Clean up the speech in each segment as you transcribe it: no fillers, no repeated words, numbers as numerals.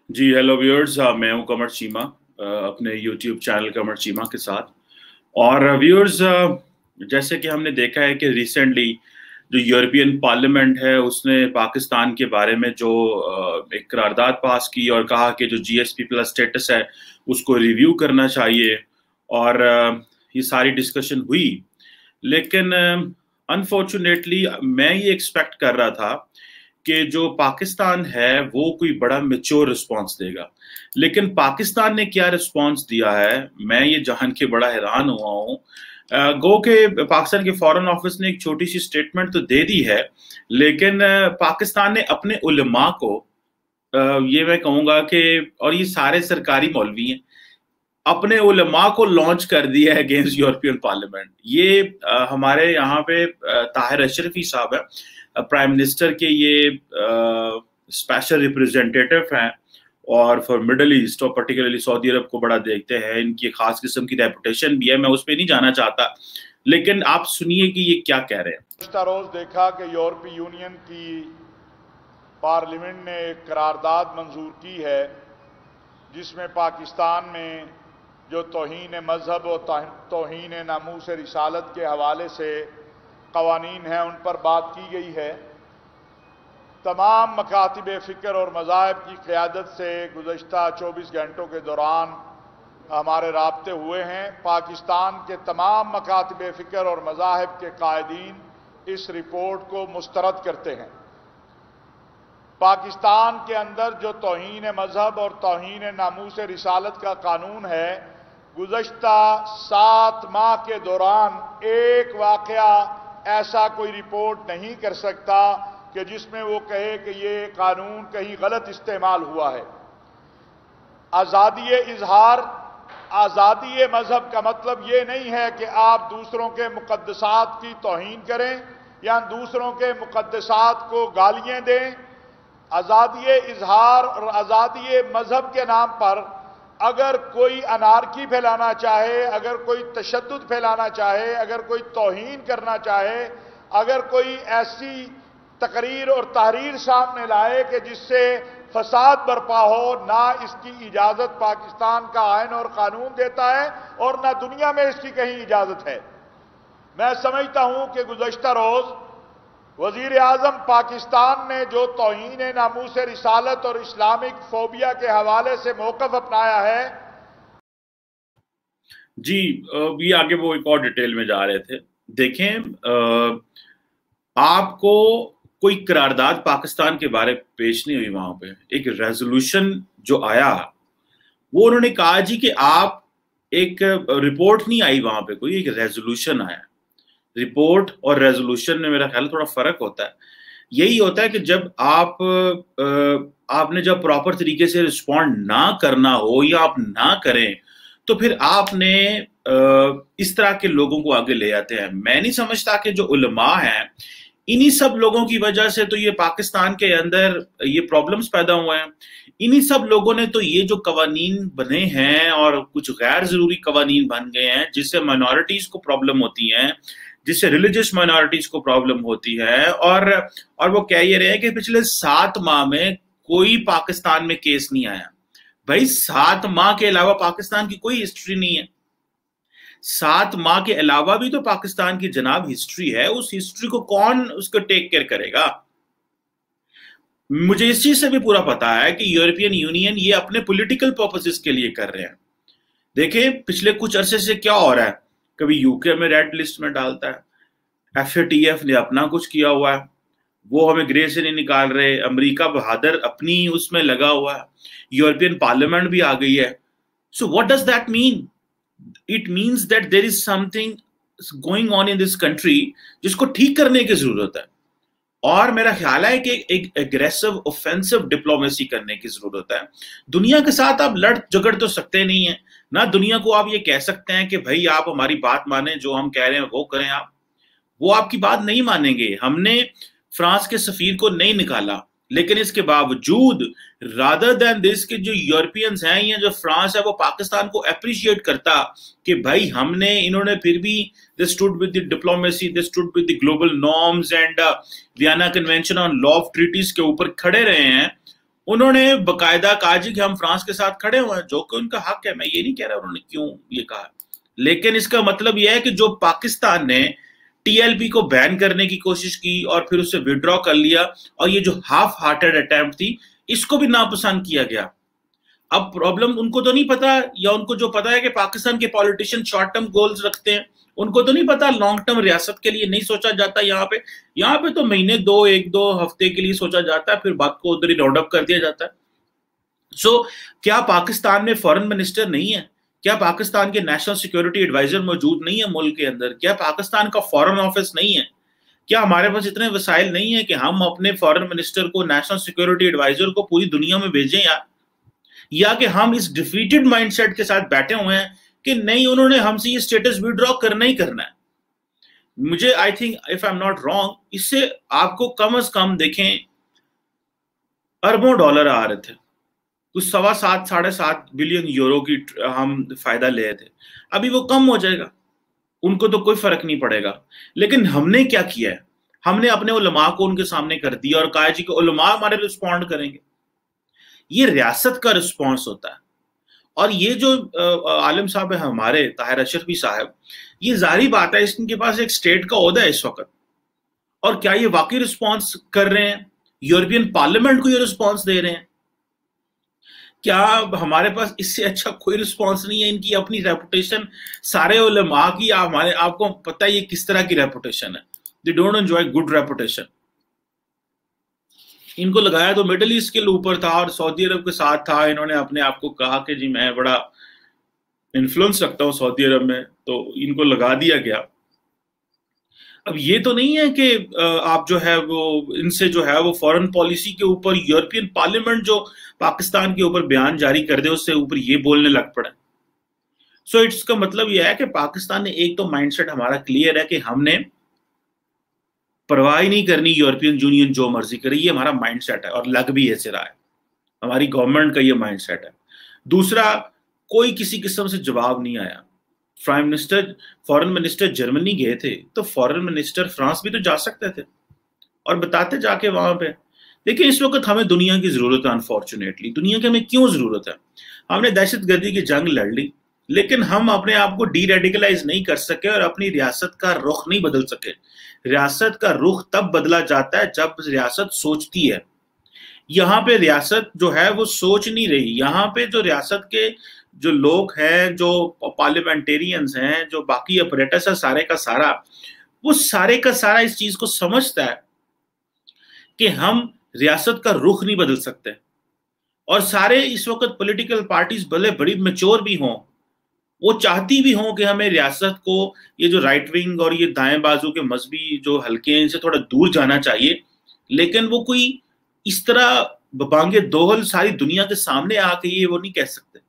जी hello viewers, मैं हूं कमर चीमा अपने यूट्यूब चैनल कमर चीमा के साथ। और व्यूअर्स, जैसे कि हमने देखा है कि रिसेंटली जो यूरोपियन पार्लियामेंट है उसने पाकिस्तान के बारे में जो एक करारदाद पास की और कहा कि जो जीएसपी प्लस स्टेटस है उसको रिव्यू करना चाहिए। और ये सारी डिस्कशन हुई, लेकिन अनफॉर्चुनेटली मैं ये एक्सपेक्ट कर रहा था कि जो पाकिस्तान है वो कोई बड़ा मेच्योर रिस्पॉन्स देगा। लेकिन पाकिस्तान ने क्या रिस्पॉन्स दिया है, मैं ये जान के बड़ा हैरान हुआ हूँ। गो के पाकिस्तान के फॉरेन ऑफिस ने एक छोटी सी स्टेटमेंट तो दे दी है, लेकिन पाकिस्तान ने अपने उलमा को ये मैं कहूँगा कि, और ये सारे सरकारी मौलवी हैं, अपने उलमा को लॉन्च कर दिया है अगेंस्ट यूरोपियन पार्लियामेंट। ये हमारे यहाँ पे ताहिर अशरफी साहब है, प्राइम मिनिस्टर के ये स्पेशल रिप्रेजेंटेटिव हैं और फॉर मिडल ईस्ट और पर्टिकुलरली सऊदी अरब को बड़ा देखते हैं। इनकी खास किस्म की रेपुटेशन भी है, मैं उस पर नहीं जाना चाहता, लेकिन आप सुनिए कि ये क्या कह रहे हैं। पिछला रोज देखा कि यूरोपीय यूनियन की पार्लियामेंट ने एक करारदाद मंजूर की है जिसमें पाकिस्तान में जो तौहीन मजहब और तौहीन नामूस रिसालत के हवाले से कवानीन हैं उन पर बात की गई है। तमाम मकातिब फ़िक्र और मज़ाहिब की क़यादत से गुज़श्ता 24 घंटों के दौरान हमारे राब्ते हुए हैं। पाकिस्तान के तमाम मकातिब फ़िक्र और मज़ाहिब के कायदीन इस रिपोर्ट को मुस्तरद करते हैं। पाकिस्तान के अंदर जो तौहीन मजहब और तौहीन नामूस रिसालत का कानून है, गुज़श्ता 7 माह के दौरान एक वाक़या ऐसा कोई रिपोर्ट नहीं कर सकता कि जिसमें वो कहे कि ये कानून कहीं गलत इस्तेमाल हुआ है। आज़ादी इजहार, आज़ादी मजहब का मतलब ये नहीं है कि आप दूसरों के मुक़द्दसात की तौहीन करें या दूसरों के मुक़द्दसात को गालियाँ दें। आज़ादी इजहार और आज़ादी मजहब के नाम पर अगर कोई अनारकी फैलाना चाहे, अगर कोई तशद्दुद फैलाना चाहे, अगर कोई तौहीन करना चाहे, अगर कोई ऐसी तकरीर और तहरीर सामने लाए कि जिससे फसाद बर्पा हो, ना इसकी इजाज़त पाकिस्तान का आइन और कानून देता है और ना दुनिया में इसकी कहीं इजाज़त है। मैं समझता हूं कि गुज़श्ता रोज़ वज़ीर आज़म पाकिस्तान ने जो तौहीन नामूस रिसालत और इस्लामिक फोबिया के हवाले से मौक़िफ़ अपनाया है। जी, ये आगे वो एक और डिटेल में जा रहे थे। देखें, आपको कोई करारदाद पाकिस्तान के बारे पेश नहीं हुई। वहां पे एक रेजोल्यूशन जो आया, वो उन्होंने कहा जी कि आप एक रिपोर्ट नहीं आई, वहां पे कोई एक रेजोल्यूशन आया। रिपोर्ट और रेजोल्यूशन में मेरा ख्याल थोड़ा फर्क होता है। यही होता है कि जब आपने जब प्रॉपर तरीके से रिस्पॉन्ड ना करना हो या आप ना करें, तो फिर आपने इस तरह के लोगों को आगे ले आते हैं। मैं नहीं समझता कि जो उलमा हैं, इन्हीं सब लोगों की वजह से तो ये पाकिस्तान के अंदर ये प्रॉब्लम्स पैदा हुए हैं। इन्हीं सब लोगों ने तो ये जो कवानीन बने हैं और कुछ गैर जरूरी कवानीन बन गए हैं जिससे माइनॉरिटीज को प्रॉब्लम होती हैं, जिससे रिलीजियस माइनॉरिटीज को प्रॉब्लम होती है। और वो कह ये रहे हैं कि पिछले 7 माह में कोई पाकिस्तान में केस नहीं आया। भाई 7 माह के अलावा पाकिस्तान की कोई हिस्ट्री नहीं है। 7 माह के अलावा भी तो पाकिस्तान की जनाब हिस्ट्री है। उस हिस्ट्री को कौन उसको टेक केयर करेगा? मुझे इस चीज से भी पूरा पता है कि यूरोपियन यूनियन ये अपने पॉलिटिकल पर्पसेस के लिए कर रहे हैं। देखिए पिछले कुछ अरसे से क्या हो रहा है, कभी यूके में रेड लिस्ट में डालता है, एफएटीएफ ने अपना कुछ किया हुआ है, वो हमें ग्रे से नहीं निकाल रहे, अमेरिका बहादुर अपनी उसमें लगा हुआ है, यूरोपियन पार्लियामेंट भी आ गई है। So what does that mean? It means that there is something going on in this country जिसको ठीक करने की जरूरत है। और मेरा ख्याल है कि एक एग्रेसिव ऑफेंसिव डिप्लोमेसी करने की जरूरत है। दुनिया के साथ आप लड़ झगड़ तो सकते नहीं है ना। दुनिया को आप ये कह सकते हैं कि भाई आप हमारी बात माने, जो हम कह रहे हैं वो करें। आप वो आपकी बात नहीं मानेंगे। हमने फ्रांस के सफीर को नहीं निकाला, लेकिन इसके बावजूद रादर देन दिस के जो यूरोपियंस हैं या जो फ्रांस है वो पाकिस्तान को अप्रिशिएट करता कि भाई हमने, इन्होंने फिर भी they stood with the diplomacy, they stood with the global norms and Vienna convention on law of treaties के ऊपर खड़े रहे हैं। उन्होंने बकायदा कहा जी कि हम फ्रांस के साथ खड़े हुए हैं, जो कि उनका हक है, मैं ये नहीं कह रहा उन्होंने क्यों ये कहा, लेकिन इसका मतलब यह है कि जो पाकिस्तान ने टीएलपी को बैन करने की कोशिश की और फिर उसे विड्रॉ कर लिया, और ये जो हाफ हार्टेड अटेम्प्ट थी इसको भी नापसंद किया गया। अब प्रॉब्लम उनको तो नहीं पता, या उनको जो पता है कि पाकिस्तान के पॉलिटिशियन शॉर्ट टर्म गोल्स रखते हैं, उनको तो नहीं पता लॉन्ग टर्म रियासत के लिए नहीं सोचा जाता। यहाँ पे तो महीने एक दो हफ्ते के लिए सोचा जाता है, फिर बात को उधर ही राउंड अप कर दिया जाता है। सो क्या पाकिस्तान में फॉरेन मिनिस्टर नहीं है? क्या पाकिस्तान के नेशनल सिक्योरिटी एडवाइजर मौजूद नहीं है मुल्क के अंदर? क्या पाकिस्तान का फॉरेन ऑफिस नहीं है? क्या हमारे पास इतने वसाइल नहीं है कि हम अपने फॉरेन मिनिस्टर को, नेशनल सिक्योरिटी एडवाइजर को पूरी दुनिया में भेजें? या कि हम इस डिफीटेड माइंडसेट के साथ बैठे हुए हैं कि नहीं, उन्होंने हमसे ये स्टेटस विड्रॉ करना ही करना है? मुझे I think, if I am not wrong, इससे आपको कम से कम देखें अरबों डॉलर आ रहे थे, कुछ 7.5 बिलियन यूरो की हम फायदा ले रहे थे। अभी वो कम हो जाएगा, उनको तो कोई फर्क नहीं पड़ेगा। लेकिन हमने क्या किया है, हमने अपने उलमा को उनके सामने कर दिया और कहा जी कि उलमा हमारे रिस्पॉन्ड करेंगे। ये रियासत का रिस्पॉन्स होता है। और ये जो आलिम साहब है हमारे, ताहिर अशरफी साहब, ये जाहिर बात है इनके पास एक स्टेट का ओहदा है इस वक्त, और क्या ये वाकई रिस्पॉन्स कर रहे हैं? यूरोपियन पार्लियामेंट को ये रिस्पॉन्स दे रहे हैं? क्या हमारे पास इससे अच्छा कोई रिस्पॉन्स नहीं है? इनकी अपनी रेपुटेशन सारे उलमा की, आपको पता है ये किस तरह की रेपुटेशन है। They don't enjoy good reputation. इनको लगाया तो मिडिल ईस्ट के ऊपर था और सऊदी अरब के साथ था। इन्होंने अपने आप को कहा कि जी मैं बड़ा इन्फ्लुएंस रखता हूं सऊदी अरब में, तो इनको लगा दिया गया। अब ये तो नहीं है कि आप जो है वो इनसे जो है वो फॉरेन पॉलिसी के ऊपर, यूरोपियन पार्लियामेंट जो पाकिस्तान के ऊपर बयान जारी कर दे उससे ऊपर ये बोलने लग पड़े। सो इट्स का मतलब यह है कि पाकिस्तान ने, एक तो माइंडसेट हमारा क्लियर है कि हमने परवाह ही नहीं करनी, यूरोपियन यूनियन जो मर्जी करे, ये हमारा माइंडसेट है और लग भी ऐसे रहा है, हमारी गवर्नमेंट का ये माइंडसेट है। दूसरा, कोई किसी किस्म से जवाब नहीं आया। Prime minister, foreign minister Germany गए थे, तो फॉरेन मिनिस्टर फ्रांस भी तो जा सकते थे और बताते जाके वहां पे। देखिए इस वक्त हमें दुनिया की जरूरत है, अनफॉर्चुनेटली। दुनिया की हमें क्यों जरूरत है? हमने दहशतगर्दी की जंग लड़ ली, लेकिन हम अपने आप को डी रेडिकलाइज नहीं कर सके और अपनी रियासत का रुख नहीं बदल सके। रियासत का रुख तब बदला जाता है जब रियासत सोचती है। यहाँ पे रियासत जो है वो सोच नहीं रही। यहाँ पे जो रियासत के जो लोग हैं, जो पार्लियामेंटेरियंस हैं, जो बाकी अपरेटस है सारे का सारा, वो सारे का सारा इस चीज को समझता है कि हम रियासत का रुख नहीं बदल सकते। और सारे इस वक्त पॉलिटिकल पार्टीज भले बड़ी मैच्योर भी हों, वो चाहती भी हों कि हमें रियासत को, ये जो राइट विंग और ये दाएं बाजू के मजहबी जो हल्के हैं इनसे थोड़ा दूर जाना चाहिए, लेकिन वो कोई इस तरह बबांगे दोहल सारी दुनिया के सामने आके ये वो नहीं कह सकते।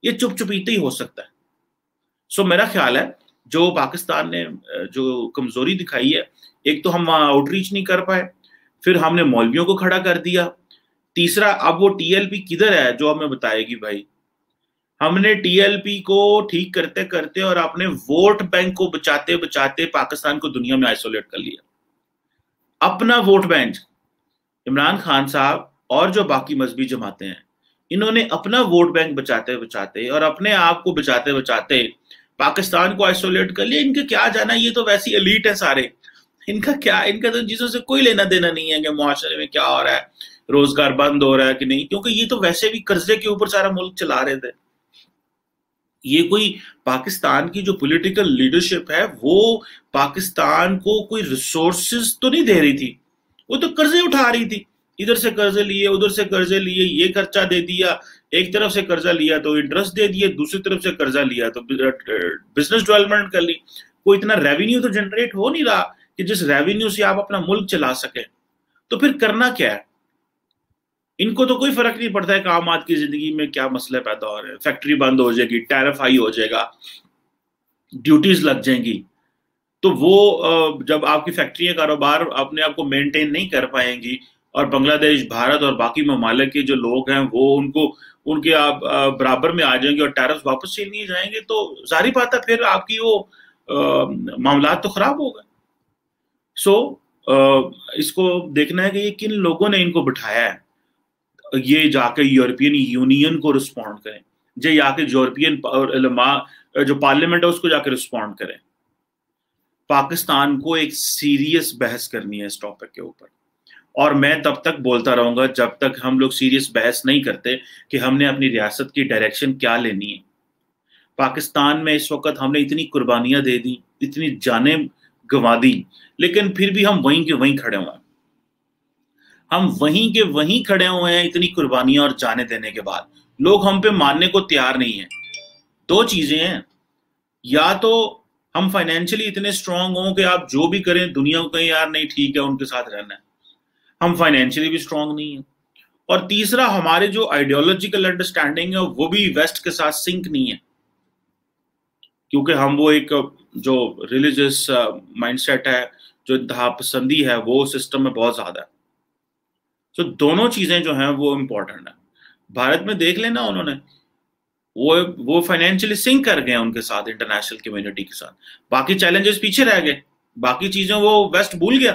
ये चुप चुपीते ही हो सकता है। सो मेरा ख्याल है जो पाकिस्तान ने जो कमजोरी दिखाई है, एक तो हम आउटरीच नहीं कर पाए, फिर हमने मौलवियों को खड़ा कर दिया। तीसरा, अब वो टीएलपी किधर है जो हमें बताएगी भाई? हमने टीएलपी को ठीक करते करते और अपने वोट बैंक को बचाते बचाते पाकिस्तान को दुनिया में आइसोलेट कर लिया। अपना वोट बैंक, इमरान खान साहब और जो बाकी मजहबी जमातें हैं, इन्होंने अपना वोट बैंक बचाते बचाते और अपने आप को बचाते बचाते पाकिस्तान को आइसोलेट कर लिया। इनके क्या जाना, ये तो वैसी एलीट है सारे, इनका क्या, इनका तो चीजों से कोई लेना देना नहीं है कि मुआशरे में क्या हो रहा है, रोजगार बंद हो रहा है कि नहीं, क्योंकि ये तो वैसे भी कर्जे के ऊपर सारा मुल्क चला रहे थे। ये कोई पाकिस्तान की जो पॉलिटिकल लीडरशिप है वो पाकिस्तान को कोई रिसोर्सेज तो नहीं दे रही थी, वो तो कर्जे उठा रही थी। इधर से कर्जे लिए, उधर से कर्जे लिए, ये खर्चा दे दिया, एक तरफ से कर्जा लिया तो इंटरेस्ट दे दिए, दूसरी तरफ से कर्जा लिया तो बिजनेस डेवलपमेंट कर ली। कोई इतना रेवेन्यू तो जनरेट हो नहीं रहा कि जिस रेवेन्यू से आप अपना मुल्क चला सके। तो फिर करना क्या है? इनको तो कोई फर्क नहीं पड़ता है कि आम आदमी की जिंदगी में क्या मसले पैदा हो रहे हैं। फैक्ट्री बंद हो जाएगी, टैरिफ हाई हो जाएगा, ड्यूटीज लग जाएंगी, तो वो जब आपकी फैक्ट्री कारोबार अपने आप को मेंटेन नहीं कर पाएंगी और बांग्लादेश, भारत और बाकी ममालिक के जो लोग हैं वो उनके आप बराबर में आ जाएंगे और टैरिफ वापस से नहीं जाएंगे, तो जाहिर बात है फिर आपकी वो मामला तो खराब होगा। सो इसको देखना है कि ये किन लोगों ने इनको बिठाया है। یہ جا کے یورپین یونین کو رسپونڈ کریں، جا کے یورپین جو پارلیمنٹ ہے اس کو جا کے رسپونڈ کریں. پاکستان کو ایک سیریس بحث کرنی ہے اس ٹاپک کے اوپر، اور میں تب تک بولتا رہوں گا جب تک ہم لوگ سیریس بحث نہیں کرتے کہ ہم نے اپنی ریاست کی ڈائریکشن کیا لینی ہے. پاکستان میں اس وقت ہم نے اتنی قربانیاں دے دی، اتنی جانیں گنوا دی، لیکن پھر بھی ہم وہیں کے وہیں کھڑے ہوئے ہیں. ہم وہیں کے وہیں کھڑے ہوئے ہیں اتنی قربانیاں اور جانیں دینے کے بعد. لوگ ہم پہ ماننے کو تیار نہیں ہیں. دو چیزیں ہیں، یا تو ہم فائنینشلی اتنے اسٹرانگ ہوں کہ آپ جو بھی کریں دنیا کو کہیں یار نہیں ٹھیک ہے ان کے ساتھ رہنا ہے. ہم فائنینشلی بھی اسٹرانگ نہیں ہیں. اور تیسرا، ہمارے جو آئیڈیالوجیکل انڈرسٹینڈنگ ہے وہ بھی ویسٹ کے ساتھ سنک نہیں ہے، کیونکہ ہم وہ ایک جو ریلیجس مائنڈ سیٹ ہے، جو انتہا پسندی ہے، وہ سسٹم میں بہت زیادہ ہے. تو دونوں چیزیں جو ہیں وہ امپورٹنٹ ہیں. بھارت میں دیکھ لینا انہوں نے وہ فائنینشلی سنک کر گئے ان کے ساتھ، انٹرنیشنل کمیونٹی کے ساتھ. باقی چیلنجز پیچھے رہ گئے، باقی چیزیں وہ ویسٹ بھول گیا.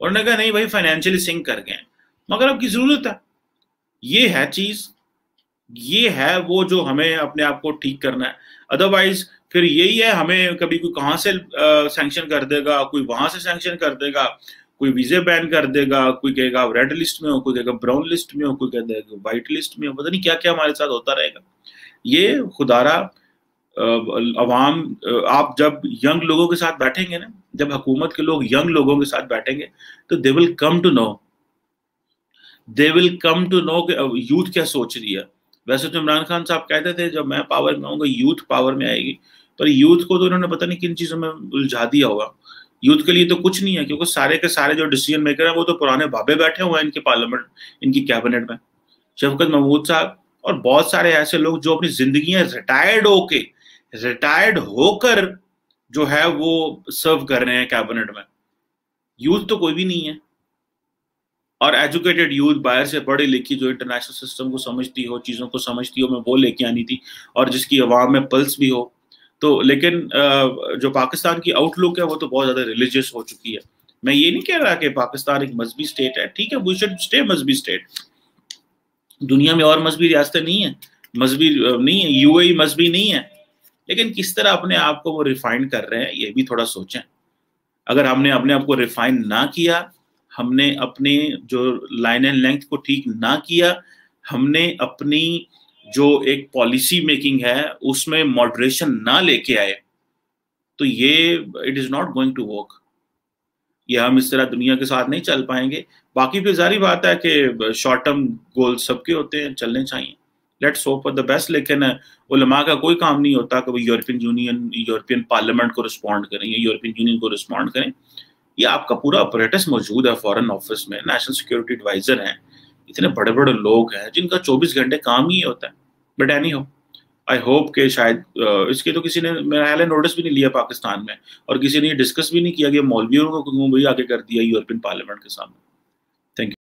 انہوں نے کہا نہیں بھائی فائنینشلی سنک کر گئے، مگر اب کی ضرورت ہے. یہ ہے چیز، یہ ہے وہ جو ہمیں اپنے آپ کو ٹھیک کرنا ہے. ادروائز پھر یہی ہے، ہمیں کبھی کوئی کہاں سے سینکشن کر دے گا، کوئی وہاں سے سینکشن کر دے گا، کوئی ویزے بین کر دے گا، کوئی کہے گا ریڈ لسٹ میں ہو، کوئی کہے گا براؤن لسٹ میں ہو، کوئی کہے گا وائٹ لسٹ میں ہو. پتہ نہیں کیا کیا ہمارے ساتھ ہوتا رہے گا. یہ خدارا عوام، آپ جب ینگ لوگوں کے ساتھ بیٹھیں گے نا، جب حکومت کے لوگ ینگ لوگوں کے ساتھ بیٹھیں گے تو دے ول کم ٹو نو کہ یوتھ کیا سوچ رہی ہے. ویسے تو عمران خان صاحب کہتے تھے جب میں پاور میں آؤں گا یوتھ پاور میں آئے گی، پر یوتھ کو تو انہوں نے پتہ نہیں کن چیزوں میں الجھا دیا ہوگا. یوتھ کے لیے تو کچھ نہیں ہے، کیونکہ سارے کے سارے جو ڈیسیژن میکر ہیں وہ تو پرانے بابے بیٹھے ہوئے ہیں ان کے پارلیمنٹ، ان کی کیبنٹ میں. شفقت محمود صاحب اور بہت سارے ایسے لوگ جو اپنی زندگیاں ریٹائرڈ ہو کر جو ہے وہ سرو کر رہے ہیں کیبنٹ میں. یوتھ تو کوئی بھی نہیں ہے. اور ایجوکیٹڈ یوتھ، باہر سے پڑھی لکھی، جو انٹرنیشنل سسٹم کو سمجھتی ہو، چیزوں کو سمجھتی ہو، میں وہ لے کے آنی تھی، اور جس کی عوام میں پلس بھی ہو. تو لیکن جو پاکستان کی آؤٹ لک ہے وہ تو بہت زیادہ ریلیجیس ہو چکی ہے. میں یہ نہیں کہہ رہا کہ پاکستان ایک مذہبی اسٹیٹ ہے، ٹھیک ہے وی شوڈ اسٹے مذہبی اسٹیٹ. دنیا میں اور مذہبی ریاستیں نہیں ہیں، مذہبی نہیں ہے، یو اے ای مذہبی نہیں ہے، لیکن کس طرح اپنے آپ کو وہ ریفائن کر رہے ہیں یہ بھی تھوڑا سوچیں. اگر ہم نے اپنے آپ کو ریفائن نہ کیا، ہم نے اپنے جو لائن اینڈ لینتھ کو ٹھیک نہ کیا، ہم نے اپنی جو ایک پالیسی میکنگ ہے اس میں ماڈریشن نہ لے کے آئے، تو یہ it is not going to work. یہ ہم اس طرح دنیا کے ساتھ نہیں چل پائیں گے. باقی پھر ظاہری بات ہے کہ شارٹ ٹرم گول سب کے ہوتے ہیں، چلنے چاہیے. Let's hope for the best. لیکن علماء کا کوئی کام نہیں ہوتا کہ وہ یورپین پارلیمنٹ کو رسپونڈ کریں یا یورپین یونین کو رسپونڈ کریں. یہ آپ کا پورا اپریٹس موجود ہے فارن آفس میں، نیشنل سیکورٹی ایڈوائزر ہیں، اتنے بڑے بڑے لوگ ہیں جن کا 24 گھنٹے کام ہی ہوتا ہے. But any who, I hope کہ شاید اس کے تو کسی نے میرا خیال ہے نوٹس بھی نہیں لیا پاکستان میں، اور کسی نے یہ ڈسکس بھی نہیں کیا کہ مولویوں کو کیوں بھی آگے کر دیا یورپین پارلیمنٹ کے سامنے. Thank you.